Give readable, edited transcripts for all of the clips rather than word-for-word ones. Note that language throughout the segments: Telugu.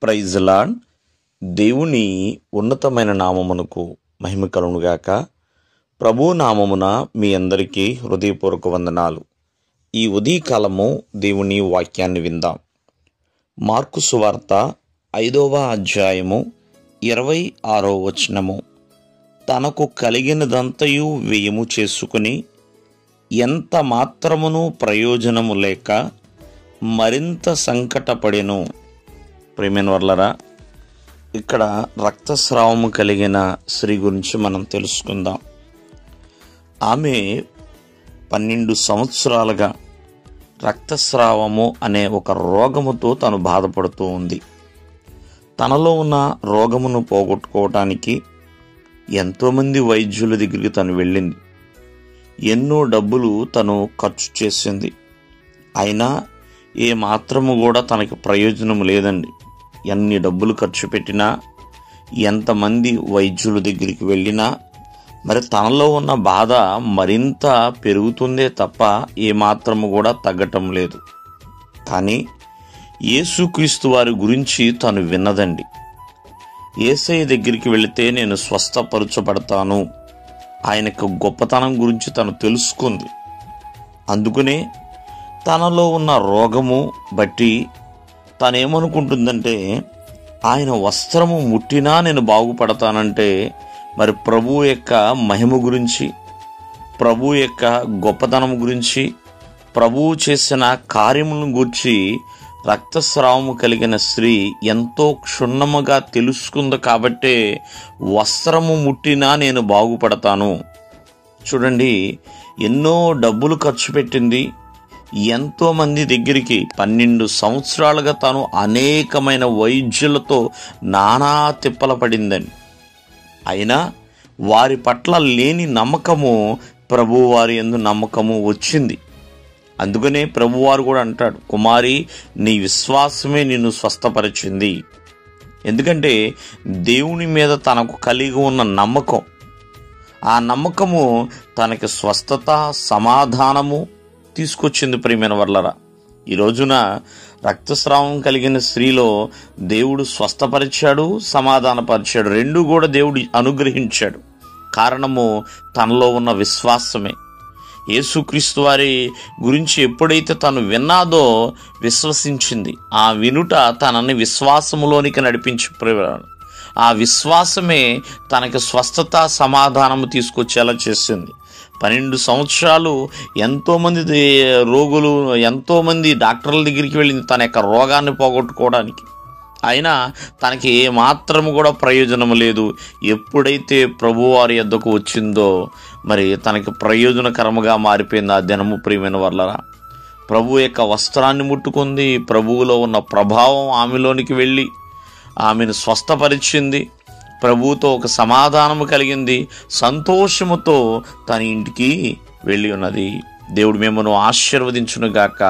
Praise lord. దేవుని ఉన్నతమైన నామమునకు మహిమ కలుగునుగాక. ప్రభు నామమున మీ అందరికీ హృదయపూర్వక వందనాలు. ఈ ఉదయకాలము దేవుని వాక్యాన్ని విందాం. మార్కు సువార్త 5వ అధ్యాయము 26వ వచనము. తనకు కలిగినదంతయు వ్యయము చేసుకుని ఎంత మాత్రమును ప్రయోజనము లేక మరింత సంకటపడెను. ప్రియమైన వర్లరా, ఇక్కడ రక్తస్రావము కలిగిన స్త్రీ గురించి మనం తెలుసుకుందాం. ఆమె 12 సంవత్సరాలుగా రక్తస్రావము అనే ఒక రోగముతో తను బాధపడుతూ ఉంది. తనలో ఉన్న రోగమును పోగొట్టుకోవటానికి ఎంతోమంది వైద్యుల దగ్గరికి తను వెళ్ళింది. ఎన్నో డబ్బులు తను ఖర్చు చేసింది. అయినా ఏ మాత్రము కూడా తనకి ప్రయోజనం లేదండి. ఎన్ని డబ్బులు ఖర్చు పెట్టినా, ఎంతమంది వైద్యుల దగ్గరికి వెళ్ళినా మరి తనలో ఉన్న బాధ మరింత పెరుగుతుందే తప్ప ఏమాత్రము కూడా తగ్గటం లేదు. కానీ యేసుక్రీస్తు వారి గురించి తను విన్నదండి. యేసయ్య దగ్గరికి వెళితే నేను స్వస్థపరచబడతాను, ఆయనకు గొప్పతనం గురించి తను తెలుసుకుంది. అందుకనే తనలో ఉన్న రోగము బట్టి తనేమనుకుంటుందంటే, ఆయన వస్త్రము ముట్టినా నేను బాగుపడతానంటే మరి ప్రభు యొక్క మహిమ గురించి, ప్రభు యొక్క గొప్పతనం గురించి, ప్రభువు చేసిన కార్యములను గూర్చి రక్తస్రావము కలిగిన స్త్రీ ఎంతో క్షుణ్ణముగా తెలుసుకుంది. కాబట్టే వస్త్రము ముట్టినా నేను బాగుపడతాను. చూడండి, ఎన్నో డబ్బులు ఖర్చు పెట్టింది. ఎంతోమంది దగ్గరికి 12 సంవత్సరాలుగా తాను అనేకమైన వైద్యులతో నానా తిప్పల పడిందని. అయినా వారి పట్ల లేని నమ్మకము ప్రభువారి యందు నమ్మకము వచ్చింది. అందుకనే ప్రభువారు కూడా అంటాడు, కుమారి, నీ విశ్వాసమే నిన్ను స్వస్థపరిచింది. ఎందుకంటే దేవుని మీద తనకు కలిగి ఉన్న నమ్మకం, ఆ నమ్మకము తనకి స్వస్థత, సమాధానము తీసుకొచ్చింది. ప్రియమైన వర్లరా, ఈ రోజున రక్తస్రావం కలిగిన స్త్రీలో దేవుడు స్వస్థపరిచాడు, సమాధానపరిచాడు. రెండు కూడా దేవుడు అనుగ్రహించాడు. కారణము తనలో ఉన్న విశ్వాసమే. యేసుక్రీస్తు వారి గురించి ఎప్పుడైతే తను విన్నాదో విశ్వసించింది. ఆ వినుట తనని విశ్వాసములోనికి నడిపించి, ఆ విశ్వాసమే తనకి స్వస్థత, సమాధానము తీసుకొచ్చేలా చేసింది. 12 సంవత్సరాలు ఎంతోమంది రోగులు, ఎంతోమంది డాక్టర్ల దగ్గరికి వెళ్ళింది తన యొక్క రోగాన్ని పోగొట్టుకోవడానికి. అయినా తనకి ఏ మాత్రము కూడా ప్రయోజనం లేదు. ఎప్పుడైతే ప్రభువారి యొద్దకు వచ్చిందో మరి తనకి ప్రయోజనకరముగా మారిపోయింది ఆ దినము. ప్రియమైన వర్లరా, ప్రభు యొక్క వస్త్రాన్ని ముట్టుకుంది. ప్రభువులో ఉన్న ప్రభావం ఆమెలోనికి వెళ్ళి ఆమెను స్వస్థపరిచింది. ప్రభువుతో ఒక సమాధానము కలిగింది. సంతోషముతో తన ఇంటికి వెళ్ళి ఉన్నది. దేవుడు మిమ్మల్ని ఆశీర్వదించునుగాక.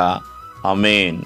ఆమేన్.